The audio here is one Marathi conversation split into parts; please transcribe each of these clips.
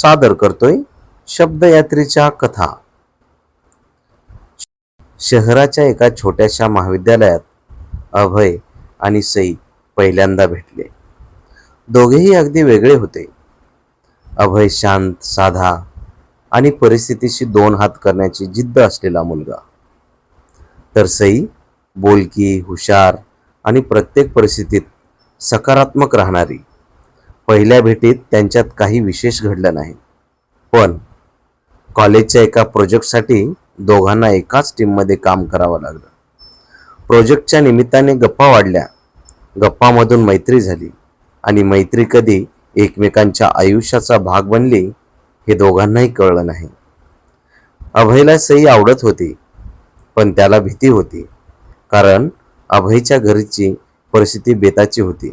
सादर करतोय शब्दयात्रेच्या कथा. शहराच्या एका छोट्याशा महाविद्यालयात अभय आणि सई पहिल्यांदा भेटले. दोघेही अगदी वेगळे होते. अभय शांत, साधा आणि परिस्थितीशी दोन हात करण्याची जिद्द असलेला मुलगा, तर सई बोलकी, हुशार आणि प्रत्येक परिस्थितीत सकारात्मक राहणारी. पहिल्या भेटीत त्यांच्यात काही विशेष घडलं नाही, पण कॉलेजच्या एका प्रोजेक्टसाठी दोघांना एकाच टीममध्ये काम करावं लागलं. प्रोजेक्टच्या निमित्ताने गप्पा वाढल्या, गप्पामधून मैत्री झाली आणि मैत्री कधी एकमेकांच्या आयुष्याचा भाग बनली हे दोघांनाही कळलं नाही. अभयला सई आवडत होती, पण त्याला भीती होती, कारण अभयच्या घरची परिस्थिती बेताची होती.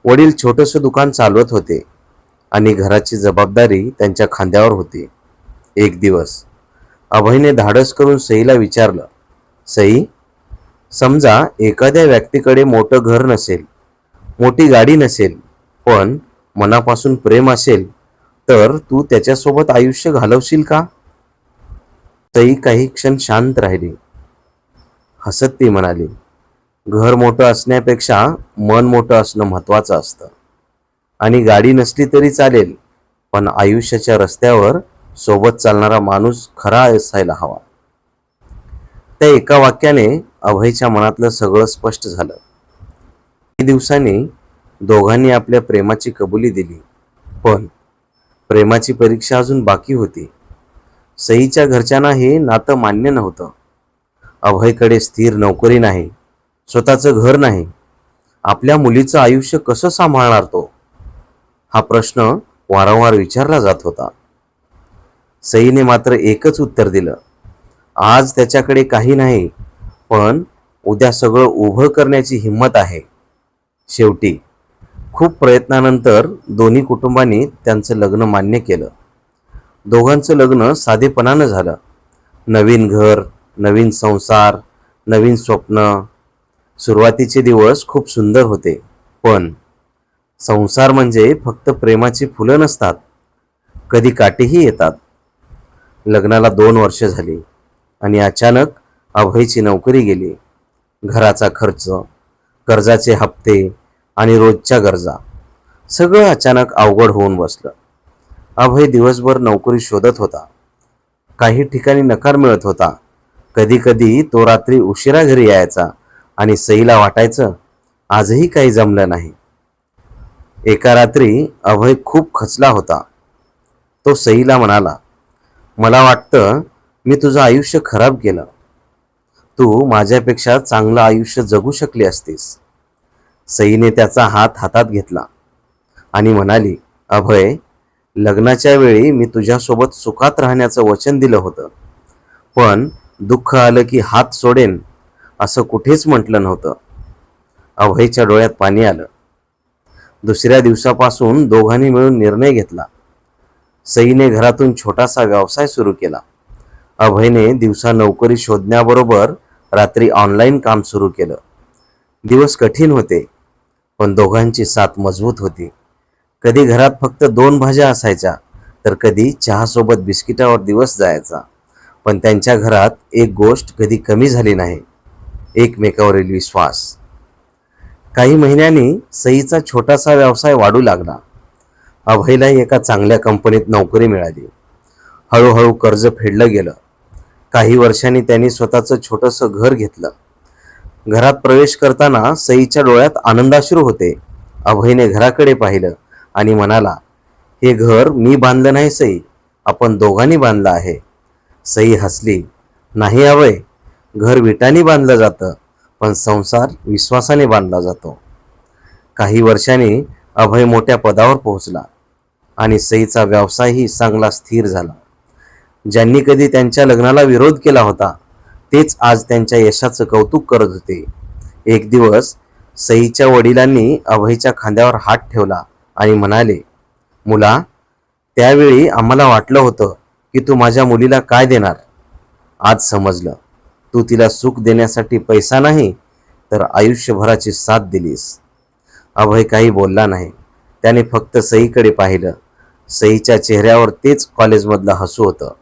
वडील छोटंसं दुकान चालवत होते आणि घराची जबाबदारी त्यांच्या खांद्यावर होती. एक दिवस अभयने धाडस करून सईला विचारलं, सई, समजा एखाद्या व्यक्तीकडे मोठं घर नसेल, मोठी गाडी नसेल, पण मनापासून प्रेम असेल, तर तू त्याच्यासोबत आयुष्य घालवशील का? सई काही क्षण शांत राहिली. हसत ती म्हणाली, घर मोठं असण्यापेक्षा मन मोठं असणं महत्वाचं असतं. आणि गाडी नसली तरी चालेल, पण आयुष्याच्या रस्त्यावर सोबत चालणारा माणूस खरा असायला हवा. त्या एका वाक्याने अभयच्या मनातलं सगळं स्पष्ट झालं. काही दिवसांनी दोघांनी आपल्या प्रेमाची कबुली दिली, पण प्रेमाची परीक्षा अजून बाकी होती. सईच्या घरच्यांना हे नातं मान्य नव्हतं. अभयकडे स्थिर नोकरी नाही, स्वतःचं घर नाही. आपल्या मुलीचं आयुष्य कसं सांभाळणार तो? हा प्रश्न वारंवार विचारला जात होता. सईने मात्र एकच उत्तर दिलं, आज त्याच्याकडे काही नाही, पण उद्या सगळं उभं करण्याची हिंमत आहे. शेवटी खूप प्रयत्नानंतर दोन्ही कुटुंबांनी त्यांचं लग्न मान्य केलं. दोघांचं लग्न साधेपणानं झालं. नवीन घर, नवीन संसार, नवीन स्वप्न. सुरुवातीचे दिवस खूप सुंदर होते, पण संसार म्हणजे फक्त प्रेमाची फुलं नसतात, कधी काटेही येतात. लग्नाला 2 वर्ष झाली आणि अचानक अभयची नोकरी गेली. घराचा खर्च, कर्जाचे हप्ते आणि रोजच्या गरजा, सगळं अचानक अवघड होऊन बसलं. अभय दिवसभर नोकरी शोधत होता. काही ठिकाणी नकार मिळत होता. कधी कधी तो रात्री उशिरा घरी यायचा आणि सईला वाटायचं आजही काही जमलं नाही. एका रात्री अभय खूप खचला होता. तो सईला म्हणाला, मला वाटतं मी तुझं आयुष्य खराब केलं. तू माझ्यापेक्षा चांगलं आयुष्य जगू शकली असतीस. सईने त्याचा हात हातात घेतला आणि म्हणाली, अभय, लग्नाच्या वेळी मी तुझ्यासोबत सुखात राहण्याचं वचन दिलं होतं, पण दुःख आलं की हात सोडेन असं कुठेच म्हटलं नव्हतं. अभयच्या डोळ्यात पाणी आलं. दुसऱ्या दिवसापासून दोघांनी मिळून निर्णय घेतला. सईने घरातून छोटासा व्यवसाय सुरू केला. अभयने दिवसा नोकरी शोधण्याबरोबर रात्री ऑनलाईन काम सुरू केलं. दिवस कठीण होते, पण दोघांची साथ मजबूत होती. कधी घरात फक्त 2 भाज्या असायच्या, तर कधी चहासोबत बिस्किटावर दिवस जायचा, पण त्यांच्या घरात एक गोष्ट कधी कमी झाली नाही, एकमेकावरील विश्वास. काही महिन्यांनी सईचा छोटासा व्यवसाय वाढू लागला. अभयलाही एका चांगल्या कंपनीत नोकरी मिळाली. हळूहळू कर्ज फेडलं गेलं. काही वर्षांनी त्यांनी स्वतःचं छोटंसं घर घेतलं. घरात प्रवेश करताना सईच्या डोळ्यात आनंदाश्रू होते. अभयने घराकडे पाहिलं आणि म्हणाला, हे घर मी बांधलं नाही सई, आपण दोघांनी बांधलं आहे. सई हसली, नाही अभय, घर विटांनी बांधलं जातं, पण संसार विश्वासाने बांधला जातो. काही वर्षांनी अभय मोठ्या पदावर पोहोचला आणि सईचा व्यवसायही चांगला स्थिर झाला. ज्यांनी कधी त्यांच्या लग्नाला विरोध केला होता, तेच आज त्यांच्या यशाचं कौतुक करत होते. एक दिवस सईच्या वडिलांनी अभयच्या खांद्यावर हात ठेवला आणि म्हणाले, मुला, त्यावेळी आम्हाला वाटलं होतं की तू माझ्या मुलीला काय देणार. आज समजलं, तू तिला सुख देण्यासाठी पैसा नाही, तर आयुष्यभराची साथ दिलीस. अभय काही बोलला नाही. त्याने फक्त सईकडे पाहिलं सईच्या चेहऱ्यावर तेच कॉलेजमधलं हसू होतं.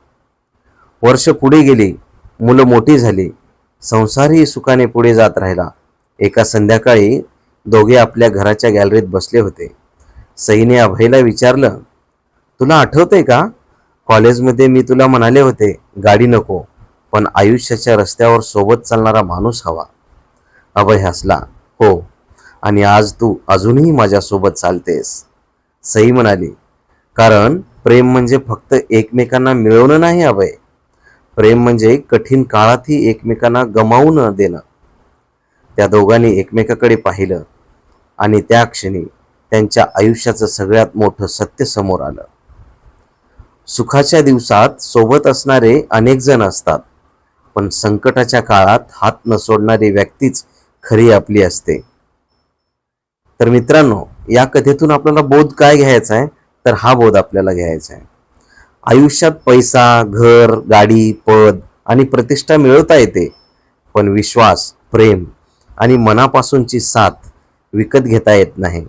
वर्ष पुढे गेली, मुलं मोठी झाली, संसारही सुखाने पुढे जात राहिला. एका संध्याकाळी दोघे आपल्या घराच्या गॅलरीत बसले होते. सईने अभयला विचारलं, तुला आठवतंय का, कॉलेजमध्ये मी तुला म्हणाले होते गाडी नको, पण आयुष्याच्या रस्त्यावर सोबत चालणारा माणूस हवा. अभय हसला, हो, आणि आज तू अजूनही माझ्यासोबत चालतेस. सई म्हणाली, कारण प्रेम म्हणजे फक्त एकमेकांना मिळवणं नाही अभय, प्रेम म्हणजे कठीण काळातही एकमेकांना गमावू न देणं. त्या दोघांनी एकमेकाकडे पाहिलं आणि त्या क्षणी त्यांच्या आयुष्याचं सगळ्यात मोठं सत्य समोर आलं. सुखाच्या दिवसात सोबत असणारे अनेक जण असतात, पण संकटाच्या काळात हात न सोडणारी व्यक्तीच खरी आपली असते. तर मित्रांनो, या कथेतून आपल्याला बोध काय घ्यायचा आहे, तर हा बोध आपल्याला घ्यायचा आहे. आयुष्यात पैसा, घर, गाडी, पद आणि प्रतिष्ठा मिळवता येते, पण विश्वास, प्रेम आणि मनापासूनची साथ विकत घेता येत नाही.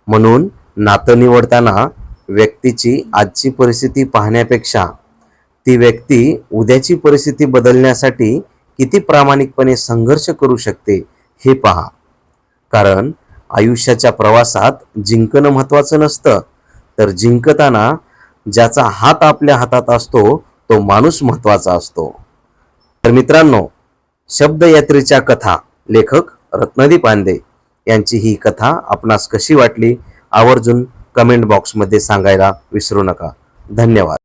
म्हणून नातं निवडताना व्यक्तीची आजची परिस्थिती पाहण्यापेक्षा ती व्यक्ती उद्याची परिस्थिती बदलण्यासाठी किती प्रामाणिकपणे संघर्ष करू शकते हे पहा. कारण आयुष्याच्या प्रवासात जिंकणं महत्त्वाचं नसतं, तर जिंकताना ज्याचा हात आपल्या हातात असतो तो माणूस महत्त्वाचा असतो. तर मित्रांनो, शब्दयात्रेच्या कथा लेखक रत्नदीप आंदे यांची ही कथा आपणास कशी वाटली आवर्जून कमेंट बॉक्समध्ये सांगायला विसरू नका. धन्यवाद.